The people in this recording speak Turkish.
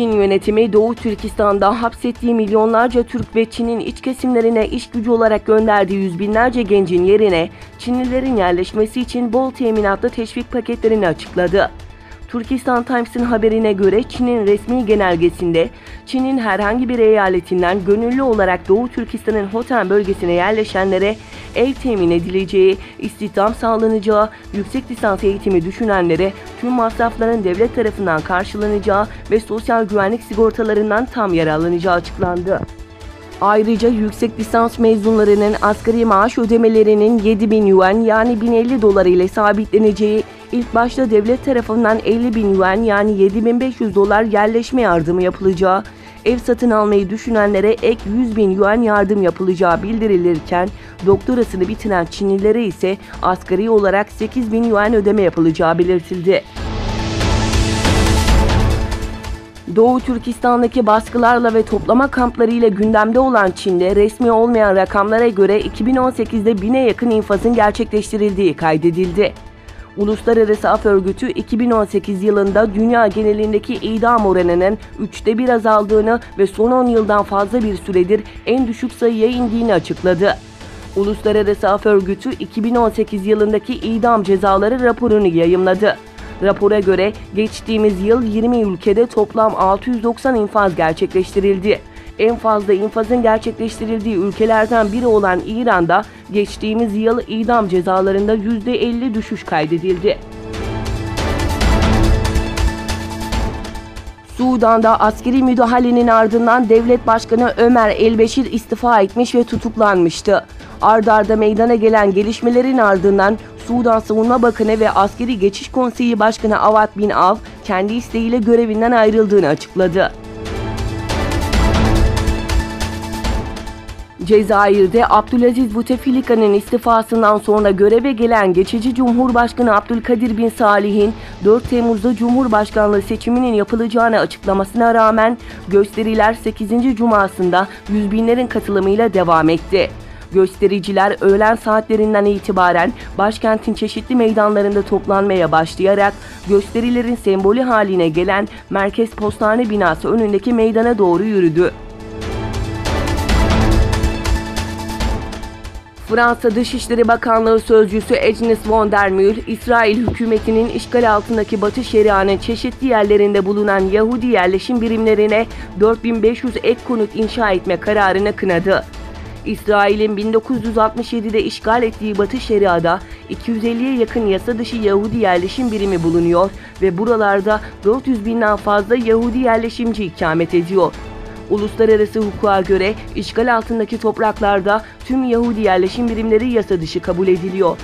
Çin yönetimi Doğu Türkistan'da hapsettiği milyonlarca Türk ve Çin'in iç kesimlerine iş gücü olarak gönderdiği yüz binlerce gencin yerine Çinlilerin yerleşmesi için bol teminatlı teşvik paketlerini açıkladı. Turkistan Times'ın haberine göre Çin'in resmi genelgesinde Çin'in herhangi bir eyaletinden gönüllü olarak Doğu Türkistan'ın Hotan bölgesine yerleşenlere ev temin edileceği, istihdam sağlanacağı, yüksek lisans eğitimi düşünenlere tüm masrafların devlet tarafından karşılanacağı ve sosyal güvenlik sigortalarından tam yararlanacağı açıklandı. Ayrıca yüksek lisans mezunlarının asgari maaş ödemelerinin 7.000 yuan yani 1050 dolar ile sabitleneceği, ilk başta devlet tarafından 50.000 yuan yani 7.500 dolar yerleşme yardımı yapılacağı, ev satın almayı düşünenlere ek 100.000 yuan yardım yapılacağı bildirilirken, doktorasını bitiren Çinlilere ise asgari olarak 8.000 yuan ödeme yapılacağı belirtildi. Doğu Türkistan'daki baskılarla ve toplama kamplarıyla gündemde olan Çin'de resmi olmayan rakamlara göre 2018'de 1000'e yakın infazın gerçekleştirildiği kaydedildi. Uluslararası Af Örgütü 2018 yılında dünya genelindeki idam oranının 1/3 azaldığını ve son 10 yıldan fazla bir süredir en düşük sayıya indiğini açıkladı. Uluslararası Af Örgütü 2018 yılındaki idam cezaları raporunu yayımladı. Rapora göre geçtiğimiz yıl 20 ülkede toplam 690 infaz gerçekleştirildi. En fazla infazın gerçekleştirildiği ülkelerden biri olan İran'da geçtiğimiz yıl idam cezalarında %50 düşüş kaydedildi. Sudan'da askeri müdahalenin ardından devlet başkanı Ömer El-Beşir istifa etmiş ve tutuklanmıştı. Arda arda meydana gelen gelişmelerin ardından Sudan Savunma Bakanı ve Askeri Geçiş Konseyi Başkanı Awad bin Av kendi isteğiyle görevinden ayrıldığını açıkladı. Cezayir'de Abdülaziz Bouteflika'nın istifasından sonra göreve gelen geçici Cumhurbaşkanı Abdülkadir bin Salih'in 4 Temmuz'da Cumhurbaşkanlığı seçiminin yapılacağını açıklamasına rağmen gösteriler 8. Cumasında yüz binlerin katılımıyla devam etti. Göstericiler öğlen saatlerinden itibaren başkentin çeşitli meydanlarında toplanmaya başlayarak gösterilerin sembolü haline gelen Merkez Postane binası önündeki meydana doğru yürüdü. Fransa Dışişleri Bakanlığı Sözcüsü Agnes von der Mühl, İsrail hükümetinin işgal altındaki Batı Şeria'nın çeşitli yerlerinde bulunan Yahudi yerleşim birimlerine 4500 ek konut inşa etme kararını kınadı. İsrail'in 1967'de işgal ettiği Batı Şeria'da 250'ye yakın yasa dışı Yahudi yerleşim birimi bulunuyor ve buralarda 400 binden fazla Yahudi yerleşimci ikamet ediyor. Uluslararası hukuka göre işgal altındaki topraklarda tüm Yahudi yerleşim birimleri yasa dışı kabul ediliyor.